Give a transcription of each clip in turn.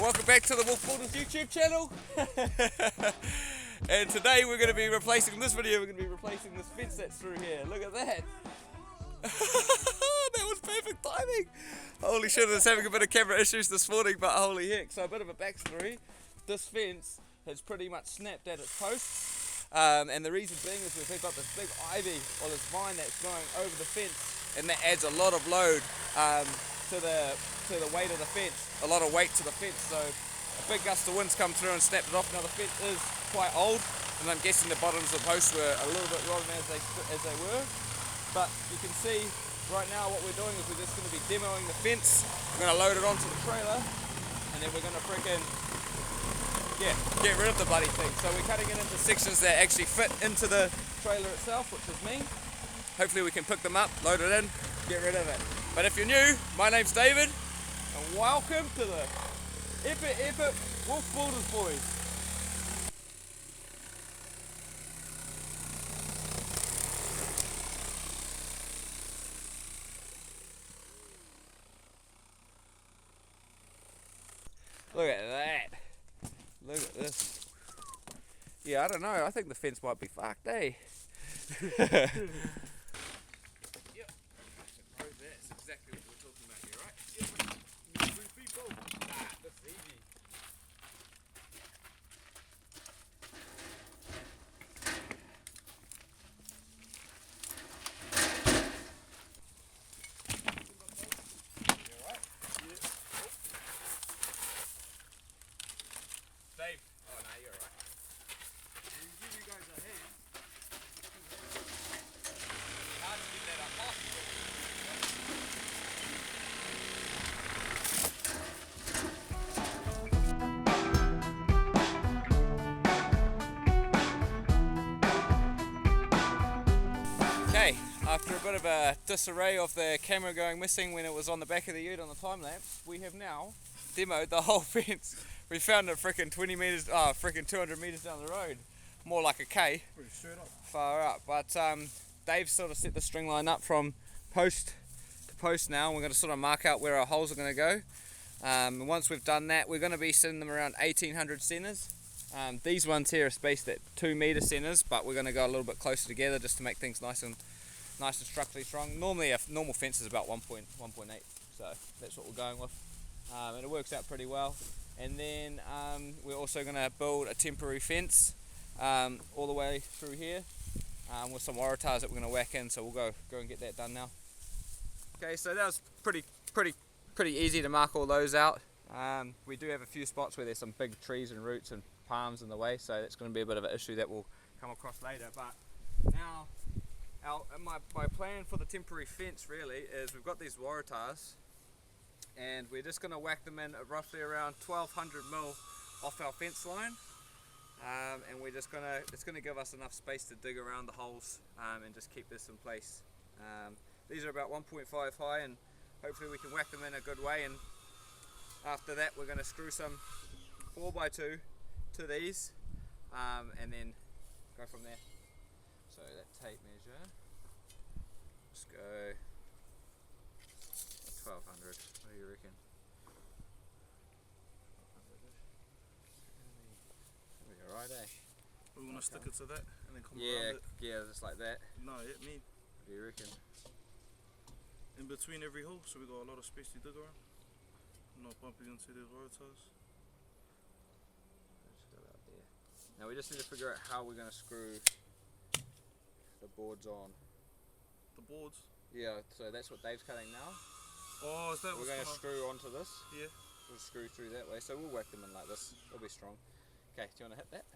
welcome back to the Wolf Builders YouTube channel. And today we're going to be replacing this fence that's through here. Look at that. That was perfect timing. Holy shit, I was having a bit of camera issues this morning, but holy heck. So a bit of a backstory. This fence has pretty much snapped at its posts. And the reason being is we've got this big ivy or this vine that's growing over the fence, and that adds a lot of load to the weight of the fence, a lot of weight to the fence. So a big gust of winds come through and snapped it off. Now the fence is quite old, and I'm guessing the bottoms of the posts were a little bit rotten as they were. But you can see right now what we're doing is we're just going to be demoing the fence. We're going to load it onto the trailer, and then we're going to freaking get rid of the bloody thing. So we're cutting it into sections that actually fit into the trailer itself, which is me. Hopefully we can pick them up, load it in, get rid of it. But if you're new, my name's David, and welcome to the epic Wolf Builders boys. Look at that. Look at this. Yeah, I don't know. I think the fence might be fucked, eh? Yep. That's exactly what we're talking about here, right? Yep. 3 people. Nah, that's easy. You alright? Yeah. Oh. Dave. Oh, no, you're alright. We'll give you guys a hand. Hard to get that up off. Okay, after a bit of a disarray of the camera going missing when it was on the back of the ute on the time lapse, we have now demoed the whole fence. We found it freaking 200 meters down the road, more like a K. Pretty straight up. Far up, but Dave sort of set the string line up from post to post now, and we're going to sort of mark out where our holes are going to go. And once we've done that, we're going to be sending them around 1800 centers. These ones here are spaced at 2 meter centers, but we're going to go a little bit closer together just to make things nice and structurally strong. Normally a normal fence is about 1.8, so that's what we're going with, and it works out pretty well. And then we're also going to build a temporary fence all the way through here with some waratahs that we're going to whack in, so we'll go and get that done now. Okay, so that was pretty easy to mark all those out. We do have a few spots where there's some big trees and roots and palms in the way, so that's going to be a bit of an issue that we'll come across later. But now my plan for the temporary fence really is we've got these waratahs, and we're just going to whack them in at roughly around 1200 mil off our fence line. And we're just it's gonna give us enough space to dig around the holes and just keep this in place. These are about 1.5 high, and hopefully we can whack them in a good way, and after that we're going to screw some 4x2 to these and then go from there. So that tape measure, let's go 1200. What do you reckon? Alright, eh? We want to stick it to that and then come around it? Yeah, just like that. No, hit me. What do you reckon? In between every hole, so we got a lot of space to dig around. Not bumping into the waratahs. Let's go out there. Now we just need to figure out how we're going to screw the boards on. The boards? Yeah, so that's what Dave's cutting now. Oh, is that we're going to screw onto this? Yeah. We'll screw through that way, so we'll whack them in like this. They'll be strong. Okay, do you want to hit that?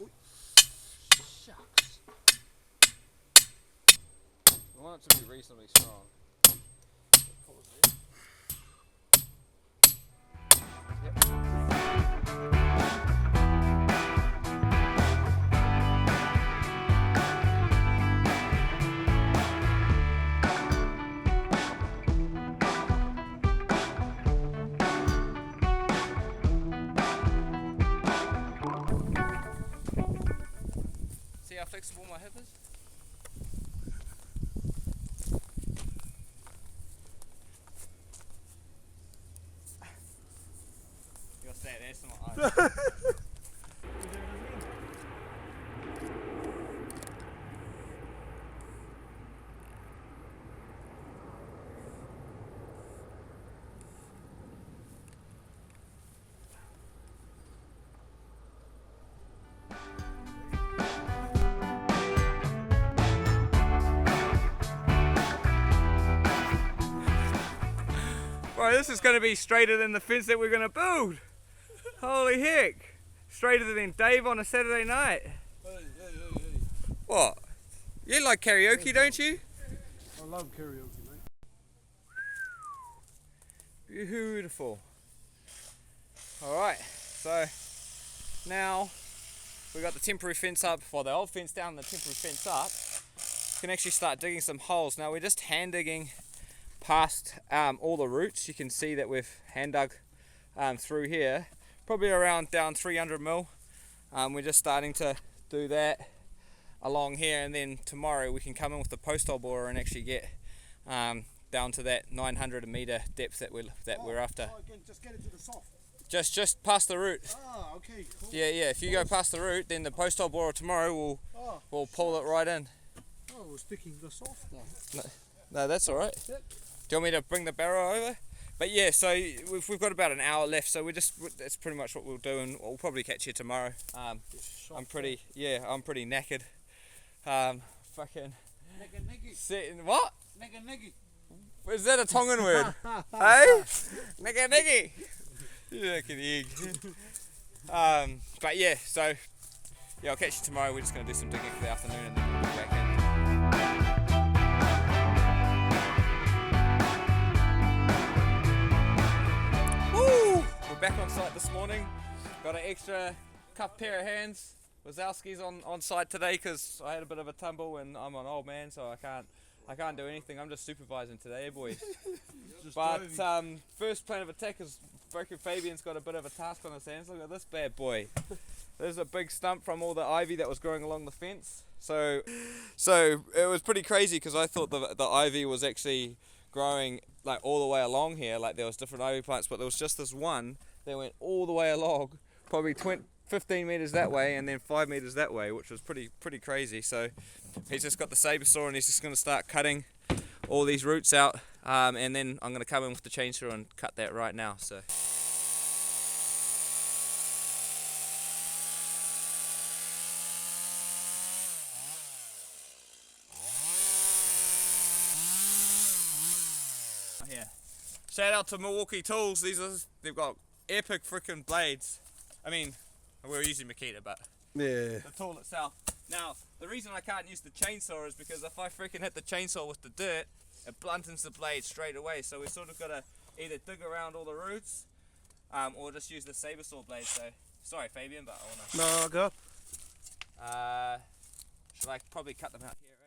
Ooh. Shucks. We want it to be reasonably strong. Yep. See how flexible my hip is? it's not ice. Bro, this is going to be straighter than the fence that we're going to build. Holy heck. Straighter than Dave on a Saturday night. Hey. What? You like karaoke, don't you? I love karaoke, mate. Beautiful. Alright, so now we've got the temporary fence up, well, the old fence down, the temporary fence up. We can actually start digging some holes. Now we're just hand digging past all the roots. You can see that we've hand dug through here, probably around down 300 mil. We're just starting to do that along here, and then tomorrow we can come in with the post hole borer and actually get down to that 900 meter depth that we're after. Oh, again, just get it to the soft. Just past the root. Ah, okay, cool. Yeah. If you go past the root, then the post hole borer tomorrow will pull it right in. Oh, we're sticking the soft now. No, that's all right. Yep. Do you want me to bring the barrow over? But yeah, so we've got about an hour left, so that's pretty much what we'll do, and we'll probably catch you tomorrow. I'm pretty knackered. Fucking sitting. What? Is that a Tongan word? Hey? Nigga. You fucking egg. But yeah, so yeah, I'll catch you tomorrow. We're just gonna do some digging for the afternoon and then we'll be back in. Woo! We're back on site this morning. Got an extra cup pair of hands. Wazowski's on site today because I had a bit of a tumble and I'm an old man, so I can't do anything. I'm just supervising today, boys. But first plan of attack is fucking Fabian's got a bit of a task on his hands. Look at this bad boy. There's a big stump from all the ivy that was growing along the fence. So it was pretty crazy because I thought the ivy was actually growing like all the way along here. Like there was different ivy plants, but there was just this one that went all the way along, probably 15 meters that way and then 5 meters that way, which was pretty crazy. So he's just got the saber saw and he's just going to start cutting all these roots out, and then I'm going to come in with the chainsaw and cut that right now. So here, shout out to Milwaukee Tools. They've got epic freaking blades. I mean, we're using Makita, but Yeah. the tool itself. Now, the reason I can't use the chainsaw is because if I freaking hit the chainsaw with the dirt, it bluntens the blade straight away. So we sort of got to either dig around all the roots, or just use the saber saw blade. So, sorry Fabian, but I wanna. No, go. Should I probably cut them out here, eh?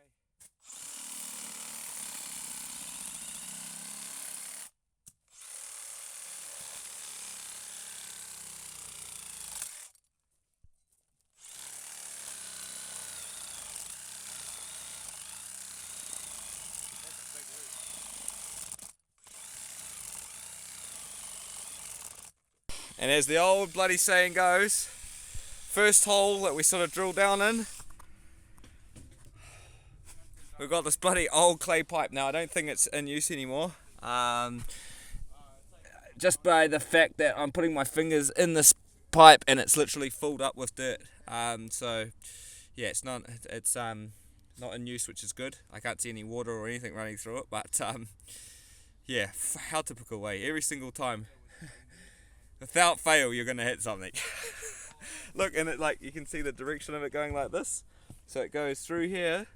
And as the old bloody saying goes, first hole that we sort of drill down in, we've got this bloody old clay pipe. Now I don't think it's in use anymore, just by the fact that I'm putting my fingers in this pipe and it's literally filled up with dirt. So yeah, it's not in use, which is good. I can't see any water or anything running through it, but yeah, how typical way, every single time. Without fail, you're gonna hit something. Look, and it, like, you can see the direction of it going like this. So it goes through here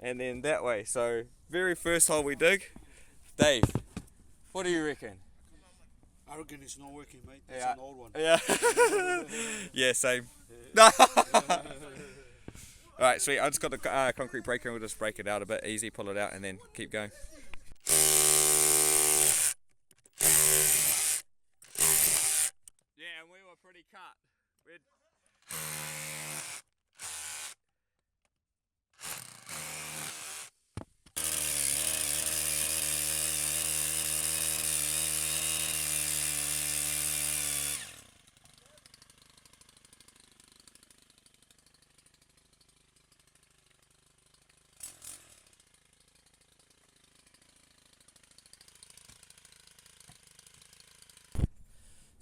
and then that way. So very first hole we dig. Dave, what do you reckon? I reckon it's not working, mate. It's Yeah. an old one. Yeah. Yeah, same. Alright, sweet. I just got the concrete breaker and we'll just break it out a bit easy, pull it out and then keep going. Yeah, and we were pretty cut.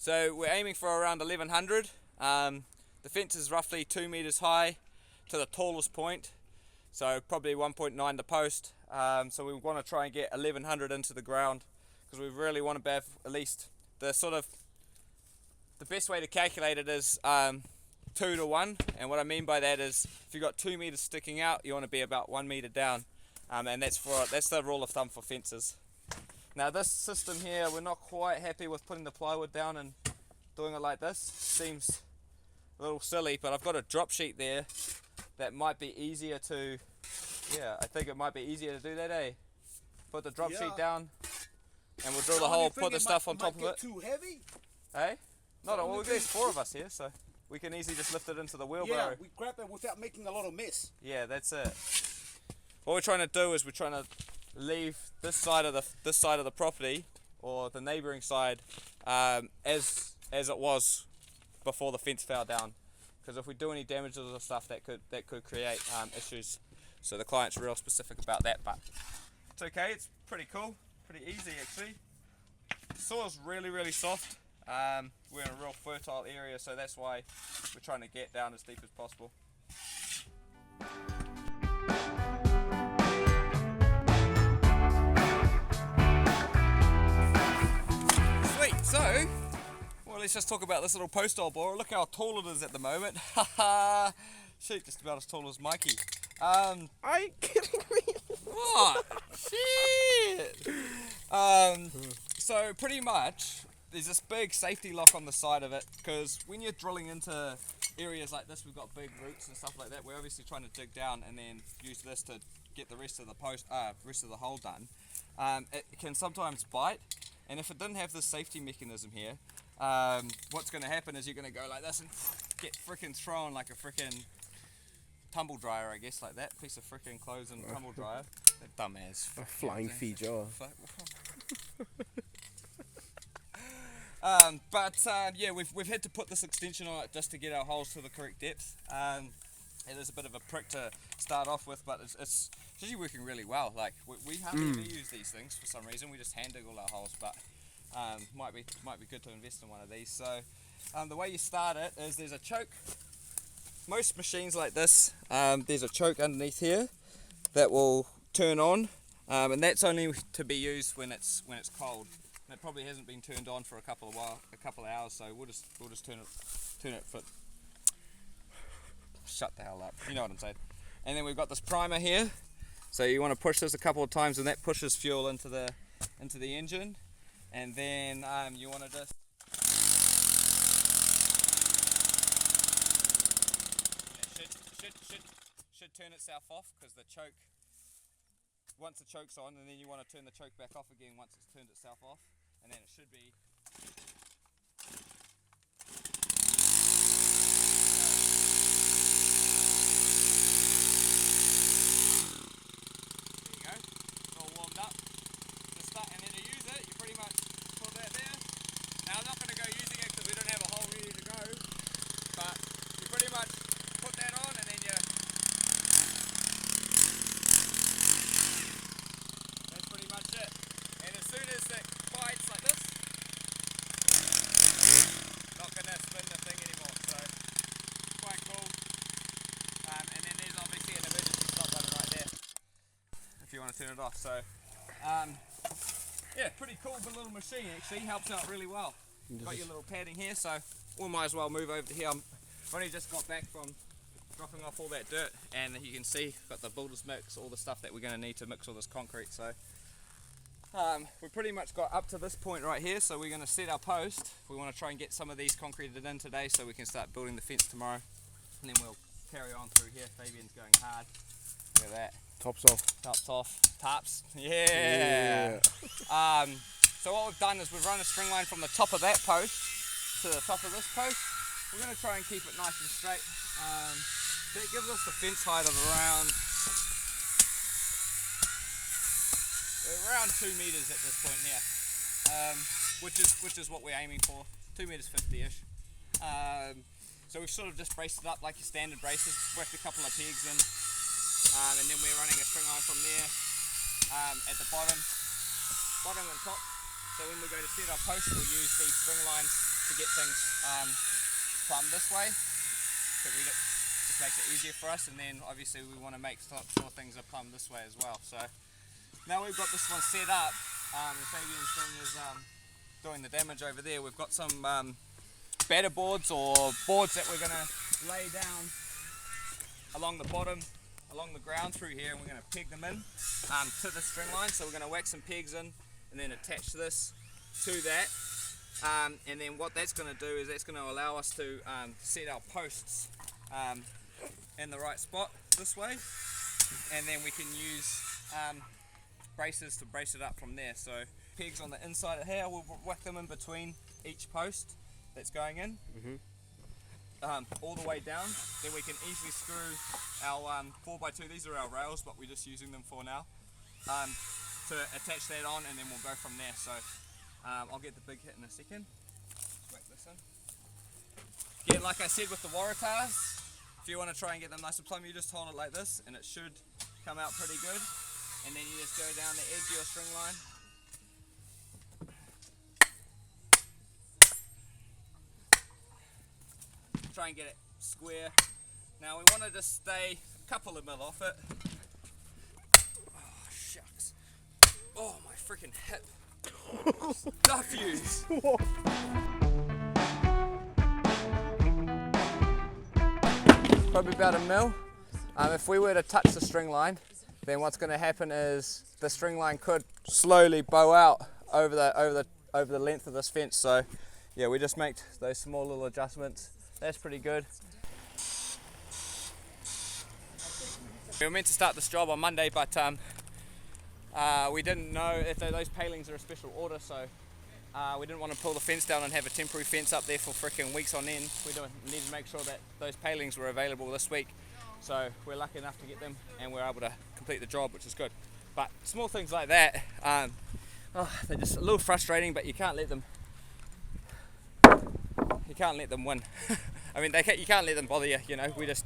So we're aiming for around 1100. The fence is roughly 2 meters high to the tallest point, so probably 1.9 the post. So we want to try and get 1100 into the ground, because we really want to have at least the best way to calculate it is 2 to 1, and what I mean by that is if you've got 2 meters sticking out, you want to be about 1 meter down, and that's the rule of thumb for fences. Now this system here, we're not quite happy with putting the plywood down and doing it like this. Seems a little silly, but I've got a drop sheet there that might be easier to, I think it might be easier to do that, eh? Put the drop sheet down and we'll drill the hole, put the stuff on top of it. Too heavy? Eh? Not at all, there's 4 of us here, so we can easily just lift it into the wheelbarrow. Yeah, we grab it without making a lot of mess. Yeah, that's it. What we're trying to do is we're trying to leave this side of the property, or the neighbouring side, as it was before the fence fell down. Because if we do any damages or stuff, that could create issues. So the client's real specific about that, but it's okay. It's pretty cool, pretty easy actually. The soil's really soft. We're in a real fertile area, so that's why we're trying to get down as deep as possible. Sweet, so, well, let's just talk about this little post hole borer. Look how tall it is at the moment. Haha, shoot, just about as tall as Mikey. Are you kidding me? What? Shit! So pretty much, there's this big safety lock on the side of it, because when you're drilling into areas like this, we've got big roots and stuff like that, we're obviously trying to dig down and then use this to get the rest of the hole done. It can sometimes bite, and if it didn't have this safety mechanism here, what's going to happen is you're going to go like this and get frickin' thrown like a frickin' tumble dryer, I guess, like that piece of frickin' clothes and tumble dryer. That dumbass. A flying feed, Joe. Yeah, we've had to put this extension on it just to get our holes to the correct depth. It is a bit of a prick to start off with, but it's actually working really well. Like we hardly ever use these things for some reason. We just hand dig all our holes, but might be good to invest in one of these. So the way you start it is there's a choke. Most machines like this, there's a choke underneath here that will turn on, and that's only to be used when it's cold. And it probably hasn't been turned on for a couple of hours, so we'll just turn it for. Shut the hell up. You know what I'm saying. And then we've got this primer here, so you want to push this a couple of times, and that pushes fuel into the engine, and then you want to just. Should turn itself off, because the choke, once the choke's on, and then you want to turn the choke back off again once it's turned itself off, and then it should be. There you go, it's all warmed up. To start, and then to use it, you pretty much put that there. Now I'm not going to go using it because we don't have a hole ready to go, but you pretty much put that on, and then you. That's pretty much it. And as soon as it bites like this, not going to spin the thing anymore. So quite cool. And then there's obviously an emergency stop button right there if you want to turn it off. So yeah, pretty cool little machine actually, helps out really well. Got your little padding here, so we might as well move over to here. I've only just got back from dropping off all that dirt, and you can see got the builder's mix, all the stuff that we're going to need to mix all this concrete. So we pretty much got up to this point right here, so we're going to set our post. We want to try and get some of these concreted in today so we can start building the fence tomorrow, and then we'll carry on through here. Fabian's going hard. Look at that. Tops off. Tops off. Tarps. Yeah. So what we've done is we've run a string line from the top of that post to the top of this post. We're going to try and keep it nice and straight. That gives us the fence height of around 2 meters at this point here, which is what we're aiming for, 2 meters 50-ish. So we've sort of just braced it up like your standard braces, whacked a couple of pegs in, and then we're running a string line from there at the bottom and top. So when we go to set our post, we'll use these string lines to get things plumbed this way, because just makes it easier for us, and then obviously we want to make sure things are plumbed this way as well. So now we've got this one set up, the Fabian's thing is doing the damage over there. We've got some batter boards or boards that we're going to lay down along the bottom, along the ground through here, and we're going to peg them in to the string line. So we're going to whack some pegs in and then attach this to that, and then what that's going to do is that's going to allow us to set our posts in the right spot this way, and then we can use braces to brace it up from there. So pegs on the inside of here, we'll whack them in between each post that's going in, all the way down. Then we can easily screw our 4x2, these are our rails but we're just using them for now, to attach that on, and then we'll go from there. So I'll get the big hit in a second. Just whack this in. Again, like I said with the Waratahs, if you want to try and get them nice and plumb, you just hold it like this and it should come out pretty good, and then you just go down the edge of your string line. Try and get it square. Now we want to just stay a couple of mil off it. Oh shucks. Oh my freaking hip. Stuff yous. Probably about a mil. If we were to touch the string line, then what's going to happen is the string line could slowly bow out over the length of this fence. So yeah, we just make those small little adjustments. That's pretty good. We were meant to start this job on Monday, but we didn't know if those palings are a special order, so we didn't want to pull the fence down and have a temporary fence up there for freaking weeks on end. We needed to make sure that those palings were available this week, so we're lucky enough to get them and we're able to complete the job, which is good. But small things like that, they're just a little frustrating, but you can't let them win. I mean, you can't let them bother you, you know. We just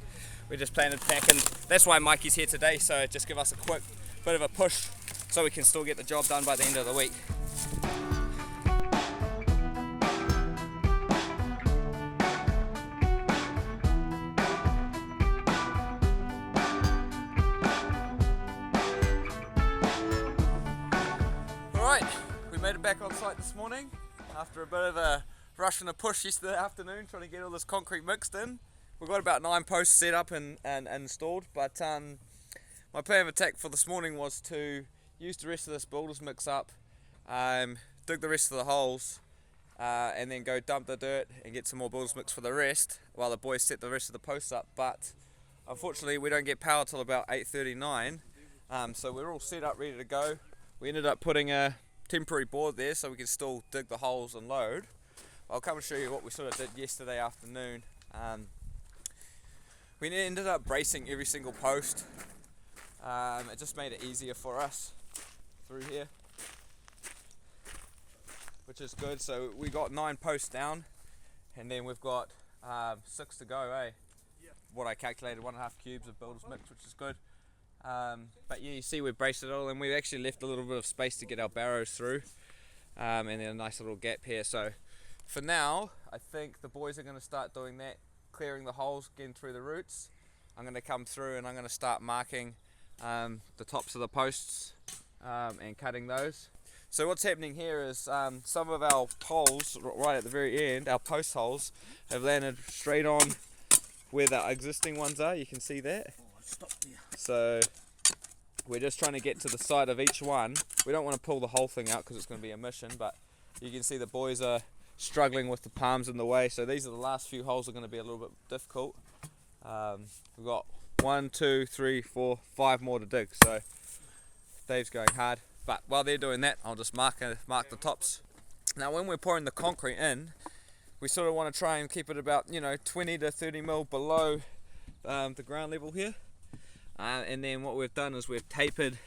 plan to attack, and that's why Mikey's here today, so just give us a quick bit of a push so we can still get the job done by the end of the week. Alright, we made it back on site this morning after a bit of a rush and a push yesterday afternoon trying to get all this concrete mixed in. We've got about 9 posts set up and installed, but my plan of attack for this morning was to use the rest of this builder's mix up, dig the rest of the holes, and then go dump the dirt and get some more builder's mix for the rest while the boys set the rest of the posts up. But unfortunately we don't get power till about 8:39, so we're all set up ready to go. We ended up putting a temporary board there so we can still dig the holes and load. I'll come and show you what we sort of did yesterday afternoon. We ended up bracing every single post. It just made it easier for us through here, which is good. So we got 9 posts down, and then we've got 6 to go, eh? Yeah. What I calculated, 1.5 cubes of builder's mix, which is good. But yeah, you see we've braced it all, and we've actually left a little bit of space to get our barrows through, and then a nice little gap here. So for now, I think the boys are going to start doing that, clearing the holes, getting through the roots. I'm going to come through and I'm going to start marking the tops of the posts and cutting those. So what's happening here is some of our poles right at the very end, our post holes, have landed straight on where the existing ones are. You can see that. So we're just trying to get to the side of each one. We don't want to pull the whole thing out because it's going to be a mission, but you can see the boys are struggling with the palms in the way. So these are the last few holes are going to be a little bit difficult. We've got 1, 2, 3, 4, 5 more to dig. So Dave's going hard. But while they're doing that, I'll just mark the tops. Now when we're pouring the concrete in, we sort of want to try and keep it about 20 to 30 mil below the ground level here. And then what we've done is we've tapered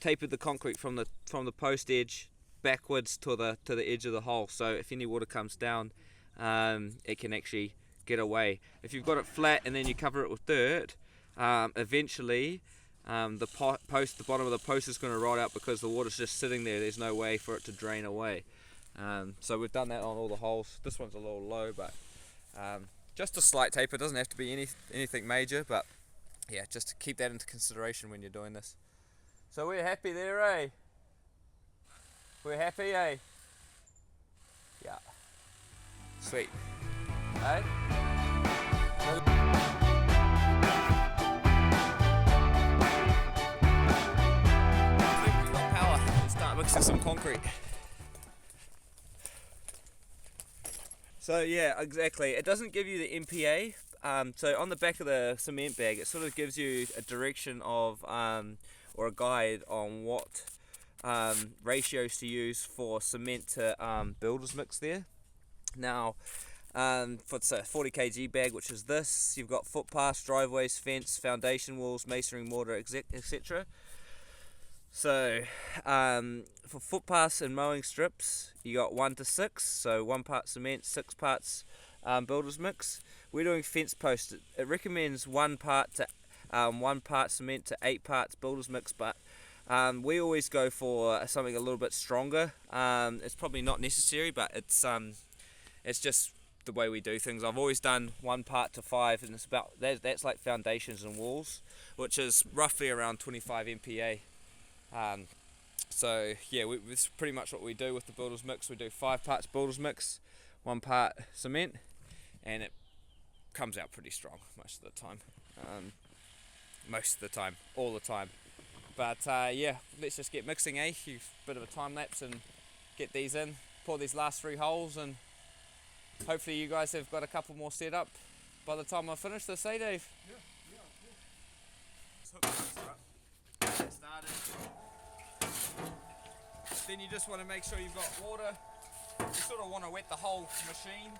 the concrete from the post edge backwards to the edge of the hole. So if any water comes down, it can actually get away. If you've got it flat and then you cover it with dirt, eventually the bottom of the post is going to rot out because the water's just sitting there. There's no way for it to drain away. So we've done that on all the holes. This one's a little low, but just a slight taper. It doesn't have to be anything major, but yeah, just to keep that into consideration when you're doing this. So we're happy there, eh? We're happy, eh? Yeah. Sweet. Eh? We've got power. Let's start mixing some concrete. So yeah, exactly. It doesn't give you the MPa. So on the back of the cement bag, it sort of gives you a direction of or a guide on what ratios to use for cement to builder's mix there. Now, for it's a 40 kg bag, which is this, you've got footpaths, driveways, fence, foundation walls, masonry, mortar, etc. So for footpaths and mowing strips, you got 1 to 6, so 1 part cement, 6 parts builder's mix. We're doing fence posts. It recommends 1 part cement to 8 parts builder's mix, but we always go for something a little bit stronger. It's probably not necessary, but it's just the way we do things. I've always done 1 part to 5, and it's about that's like foundations and walls, which is roughly around 25 MPa. So yeah, it's pretty much what we do with the builder's mix. We do 5 parts builder's mix, 1 part cement, and it comes out pretty strong most of the time. All the time. But yeah, let's just get mixing, eh? Bit of a time lapse and get these in, pour these last 3 holes, and hopefully you guys have got a couple more set up by the time I finish this, eh, Dave? Yeah, cool. Get it started. Then you just want to make sure you've got water. You sort of want to wet the whole machine.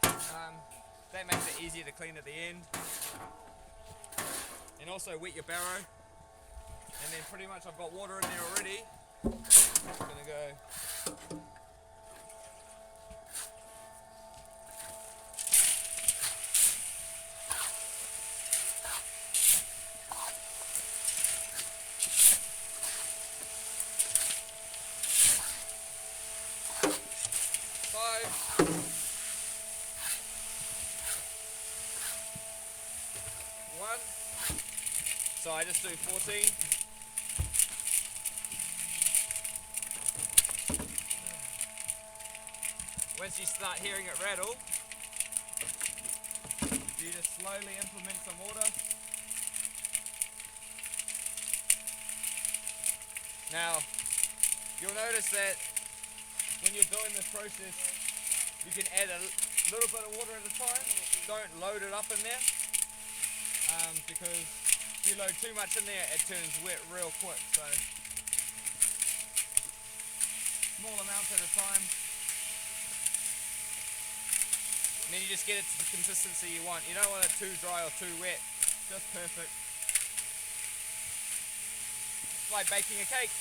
That makes it easier to clean at the end. And also wet your barrow. And then pretty much I've got water in there already. I'm gonna go. So I just do 14. Once you start hearing it rattle, you just slowly implement some water. Now, you'll notice that when you're doing this process, you can add a little bit of water at a time. Don't load it up in there, because if you load too much in there, it turns wet real quick. So small amounts at a time. And then you just get it to the consistency you want. You don't want it too dry or too wet. Just perfect. It's like baking a cake.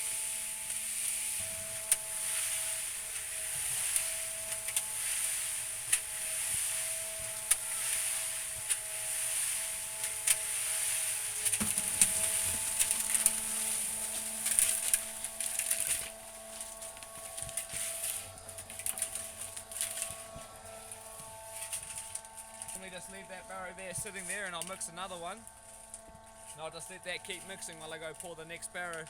Just leave that barrow there sitting there, and I'll mix another one, and I'll just let that keep mixing while I go pour the next barrow.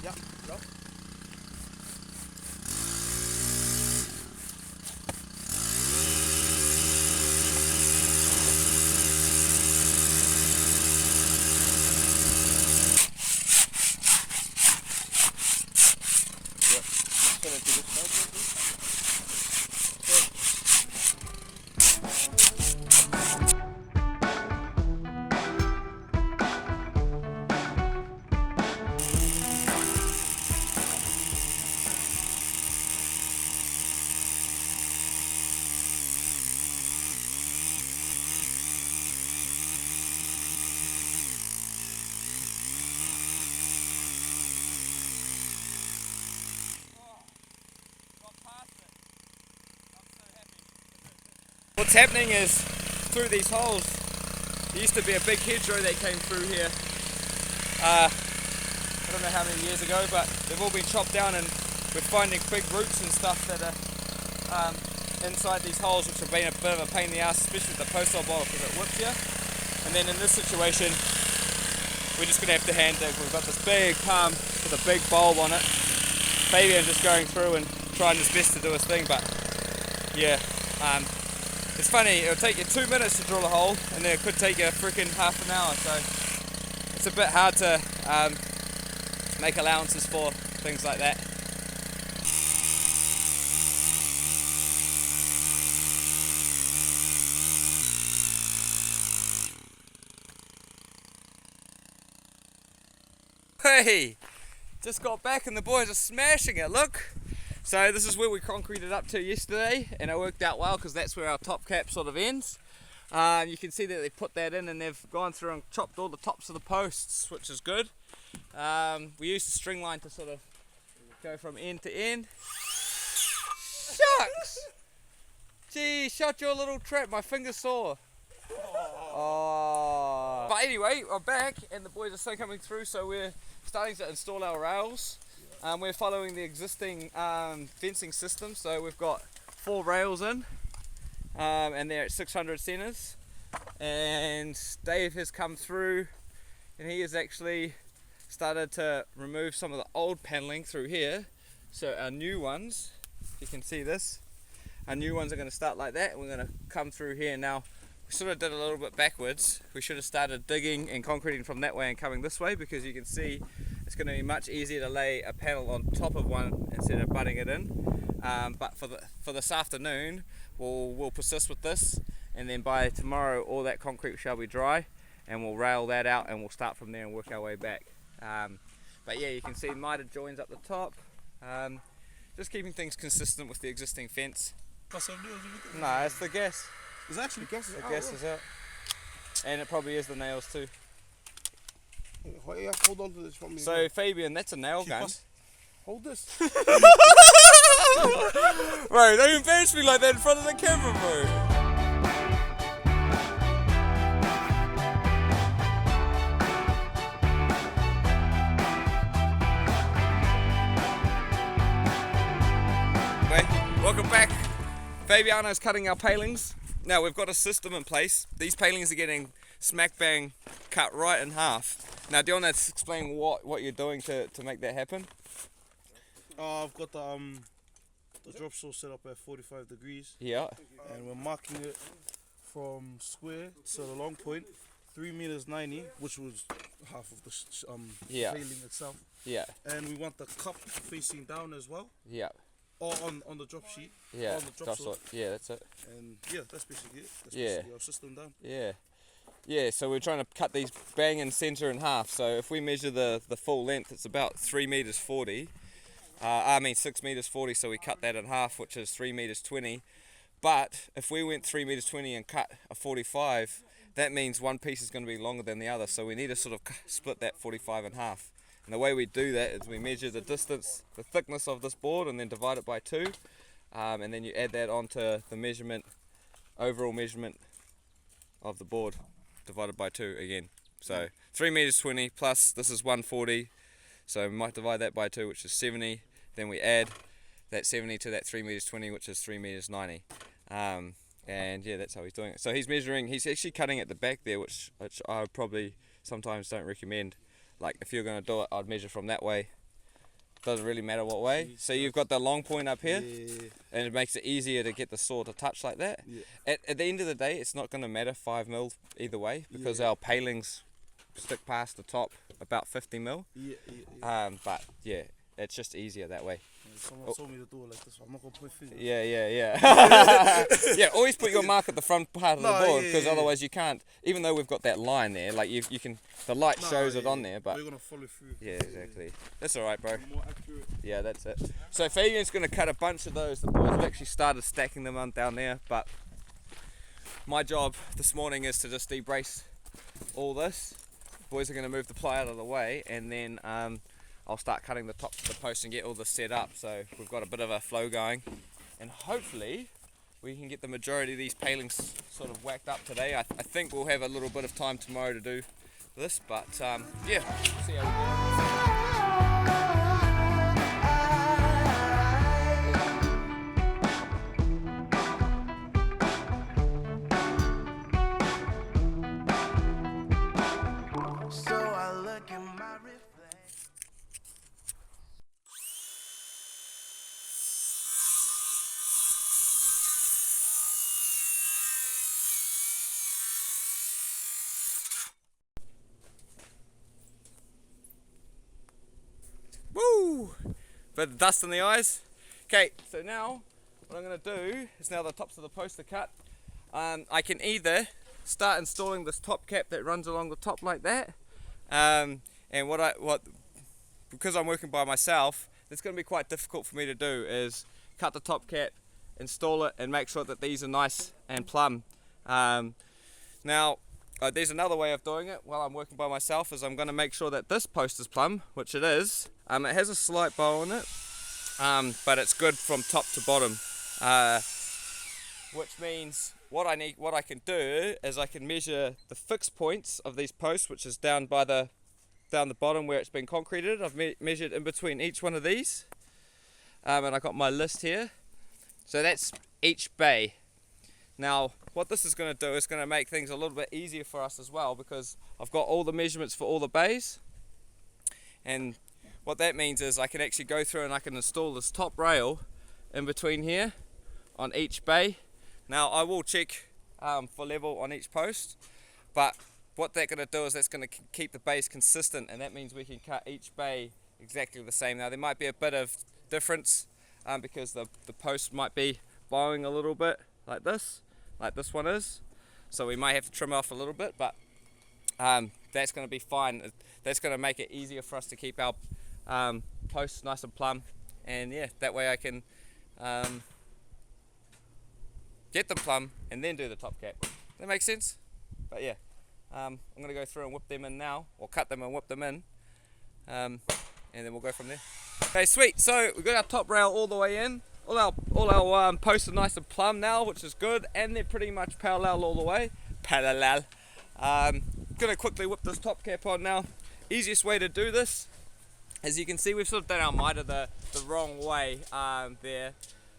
Yeah, go. what's happening is through these holes, there used to be a big hedgerow that came through here. I don't know how many years ago, but they've all been chopped down, and we're finding big roots and stuff that are inside these holes, which have been a bit of a pain in the ass, especially with the post hole bowl because it whips you. And then in this situation, we're just going to have to hand dig. We've got this big palm with a big bulb on it. Fabian's just going through and trying his best to do his thing, but yeah, it's funny, it'll take you 2 minutes to drill a hole, and then it could take you a freaking half an hour, so it's a bit hard to make allowances for things like that. Hey, just got back and the boys are smashing it, look. So this is where we concreted up to yesterday, and it worked out well because that's where our top cap sort of ends. You can see that they put that in and they've gone through and chopped all the tops of the posts, which is good. We used the string line to sort of go from end to end. Shucks! Gee, shot your little trap, my finger's sore. Oh. But anyway, we're back and the boys are still coming through, so we're starting to install our rails. We're following the existing fencing system, so we've got 4 rails in, and they're at 600 centres. And Dave has come through and he has actually started to remove some of the old panelling through here. So our new ones, you can see this, our new ones are going to start like that, and we're going to come through here. Now, we sort of did a little bit backwards. We should have started digging and concreting from that way and coming this way, because you can see it's going to be much easier to lay a panel on top of one instead of butting it in. But for this afternoon, we'll persist with this, and then by tomorrow all that concrete shall be dry, and we'll rail that out and we'll start from there and work our way back. But yeah, you can see mitered joins up the top, just keeping things consistent with the existing fence. No, it's the gas. It's actually gas. The gas is out, and it probably is the nails too. Yeah, hold on to this for me. So Fabian, that's a nail gun. Hold this. Bro, don't embarrass me like that in front of the camera, bro. Welcome back. Fabiano's cutting our palings. Now we've got a system in place. These palings are getting smack bang cut right in half. Now do you want to explain what you're doing to make that happen? I've got the drop saw set up at 45 degrees. Yeah. And we're marking it from square to the long point, 3 meters 90, which was half of the paling itself. Yeah. And we want the cup facing down as well. Yeah. Or on the drop sheet. Yeah. On the drop saw. Yeah, that's it. And yeah, that's basically it. That's Yeah. basically our system done. Yeah. Yeah, so we're trying to cut these bang in centre in half. So if we measure the full length, it's about 3 meters 40. 6 meters 40, so we cut that in half, which is 3 meters 20. But if we went 3 meters 20 and cut a 45, that means one piece is going to be longer than the other. So we need to sort of split that 45 in half. And the way we do that is we measure the distance, the thickness of this board, and then divide it by 2. And then you add that onto the measurement, overall measurement of the board, divided by 2 again. So 3 meters 20 plus this is 140. So we might divide that by 2, which is 70. Then we add that 70 to that 3 meters 20, which is 3 meters 90. And yeah, that's how he's doing it. So he's measuring, he's actually cutting at the back there, which I probably sometimes don't recommend. Like if you're going to do it, I'd measure from that way. Doesn't really matter what way. So you've got the long point up here, and it makes it easier to get the saw to touch like that. At the end of the day, it's not going to matter 5 mil either way, because our palings stick past the top about 50 mil. But yeah, it's just easier that way. Someone told me to do it like this, so I'm not going to put fingers. Yeah. Yeah, always put your mark at the front part of the board, because otherwise you can't, even though we've got that line there, like you can, the light shows it on there, but we're going to follow through. Yeah, exactly. That's alright, bro. More accurate. Yeah, that's it. So Fabian's going to cut a bunch of those. The boys have actually started stacking them on down there, but my job this morning is to just debrace all this. The boys are going to move the ply out of the way, and then I'll start cutting the tops of the post and get all this set up, so we've got a bit of a flow going, and hopefully we can get the majority of these palings sort of whacked up today. I think we'll have a little bit of time tomorrow to do this, but yeah, see how So I look in my reflection. Woo! Bit of dust in the eyes. Okay, so now what I'm going to do is, now the tops of the posts are cut, I can either start installing this top cap that runs along the top like that, and because I'm working by myself, it's going to be quite difficult for me to do, is cut the top cap, install it, and make sure that these are nice and plumb. Now there's another way of doing it while I'm working by myself, is I'm going to make sure that this post is plumb, which it is. It has a slight bow on it, but it's good from top to bottom, which means what I can do is I can measure the fixed points of these posts, which is down the bottom where it's been concreted. I've measured in between each one of these, and I got my list here. So that's each bay. Now what this is going to do is going to make things a little bit easier for us as well, because I've got all the measurements for all the bays, and what that means is I can actually go through and I can install this top rail in between here on each bay. Now I will check for level on each post, but what that's going to do is that's going to keep the bays consistent, and that means we can cut each bay exactly the same. Now there might be a bit of difference because the post might be bowing a little bit like this one is, so we might have to trim off a little bit, but that's going to be fine. That's going to make it easier for us to keep our posts nice and plumb, and yeah, that way I can get them plumb and then do the top cap. That makes sense? But yeah, I'm going to go through and whip them in now, or cut them and whip them in, and then we'll go from there. Okay, sweet. So we've got our top rail all the way in. All our posts are nice and plumb now, which is good, and they're pretty much parallel all the way. Parallel. Gonna quickly whip this top cap on now. Easiest way to do this, as you can see, we've sort of done our miter the wrong way there,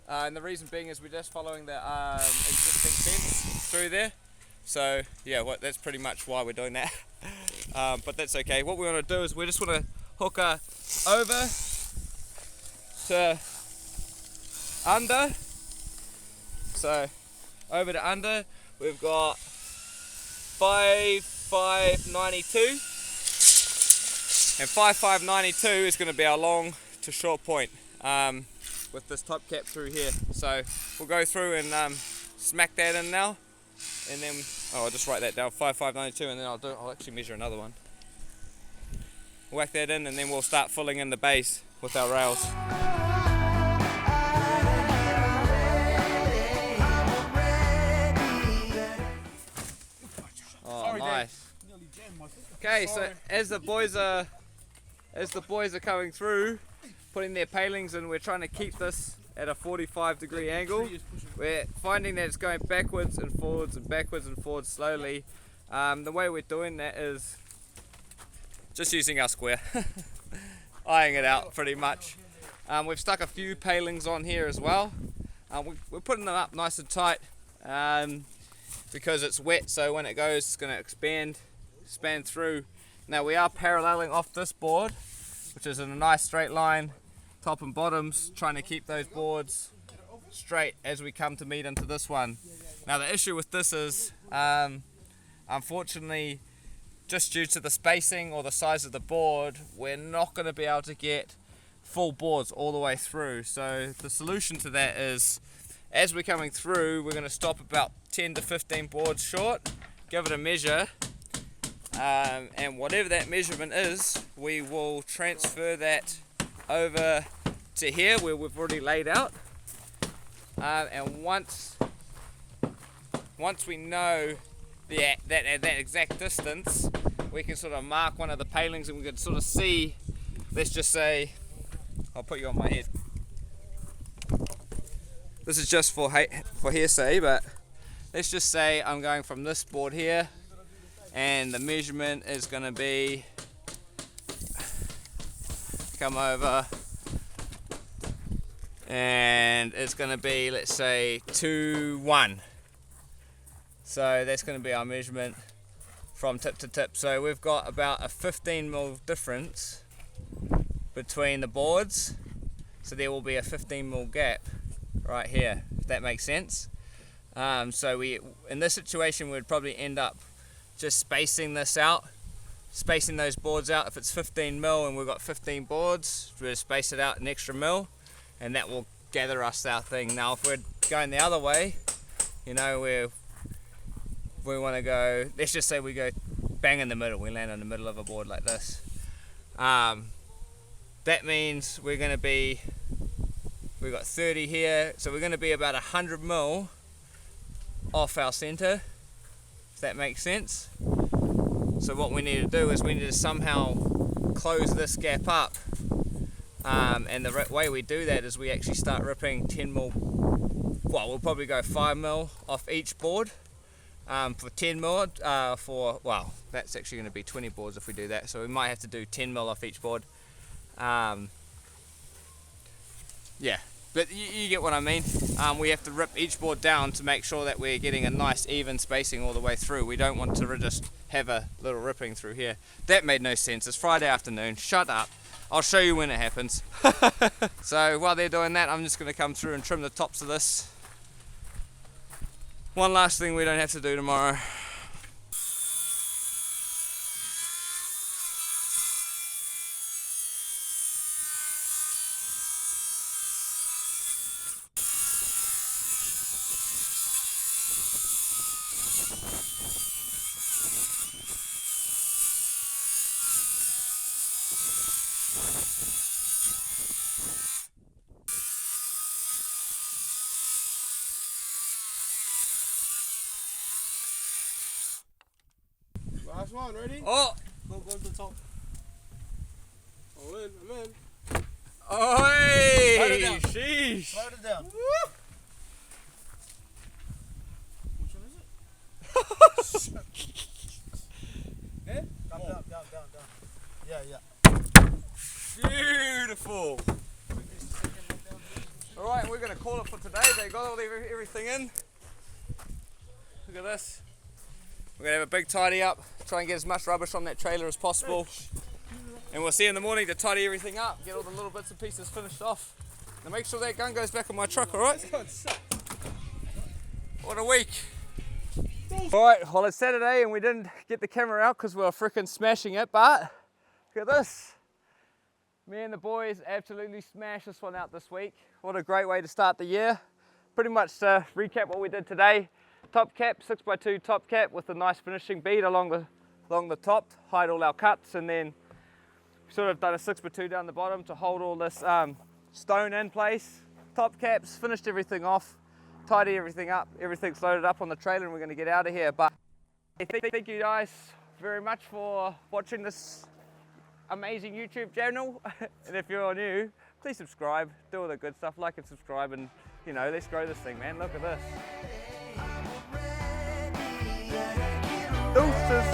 and the reason being is we're just following the existing fence through there. So yeah, that's pretty much why we're doing that. But that's okay. What we want to do is we just want to hook her over to under. So over to under, we've got 5592, and 5592 is going to be our long to short point with this top cap through here. So we'll go through and smack that in now, and then I'll just write that down, 5592, and then I'll actually measure another one. Whack that in, and then we'll start filling in the base with our rails. Oh, nice. Okay, so as the boys are coming through, putting their palings in, we're trying to keep this at a 45-degree angle. We're finding that it's going backwards and forwards slowly. The way we're doing that is just using our square, eyeing it out pretty much. We've stuck a few palings on here as well. We're putting them up nice and tight because it's wet, so when it goes it's going to expand through. Now we are paralleling off this board, which is in a nice straight line, top and bottoms, trying to keep those boards straight as we come to meet into this one. Now the issue with this is unfortunately, just due to the spacing or the size of the board, we're not going to be able to get full boards all the way through. So the solution to that is, as we're coming through, we're going to stop about 10 to 15 boards short, give it a measure, and whatever that measurement is, we will transfer that over to here where we've already laid out, and once we know that exact distance, we can sort of mark one of the palings, and we can sort of see, let's just say, I'll put you on my head. this is just for hearsay, but let's just say I'm going from this board here, and the measurement is going to be, come over, and it's going to be, let's say 2-1. So that's going to be our measurement from tip to tip. So we've got about a 15mm difference between the boards, so there will be a 15mm gap right here, if that makes sense. So we, in this situation, we'd probably end up just spacing this out, spacing those boards out. If it's 15mm and we've got 15 boards, we'll space it out an extra mil, and that will gather us our thing. Now if we're going the other way, you know, we want to go, let's just say we go bang in the middle, we land in the middle of a board like this. That means we're going to be, we've got 30 here, so we're going to be about 100mm off our center, if that makes sense. So what we need to do is we need to somehow close this gap up, and the way we do that is we actually start ripping 10mm, well, we'll probably go 5mm off each board. For 10mm, well, that's actually going to be 20 boards if we do that, so we might have to do 10mm off each board. Yeah, but you get what I mean. We have to rip each board down to make sure that we're getting a nice even spacing all the way through. We don't want to just have a little ripping through here. That made no sense. It's Friday afternoon. Shut up. I'll show you when it happens. So while they're doing that, I'm just going to come through and trim the tops of this. One last thing we don't have to do tomorrow. Last one, ready? Oh! Go to the top. Oh, I'm in. Oi! Slide it down. Sheesh! Slide it down. Woo! Which one is it? Eh? Down. Yeah. Beautiful! Alright, we're going to call it for today. They got all everything in. Look at this. We're going to have a big tidy up, try and get as much rubbish on that trailer as possible. And we'll see you in the morning to tidy everything up, get all the little bits and pieces finished off. Now make sure that gun goes back in my truck, alright? What a week. Alright, well it's Saturday and we didn't get the camera out because we were freaking smashing it, but look at this. Me and the boys absolutely smashed this one out this week. What a great way to start the year. Pretty much to recap what we did today. Top cap, 6x2 top cap with a nice finishing bead along the top to hide all our cuts, and then sort of done a 6x2 down the bottom to hold all this stone in place. Top caps, finished everything off, tidy everything up, everything's loaded up on the trailer and we're going to get out of here. But thank you guys very much for watching this amazing YouTube channel. And if you're new, please subscribe, do all the good stuff, like and subscribe, and you know, let's grow this thing, man. Look at this. Deuces.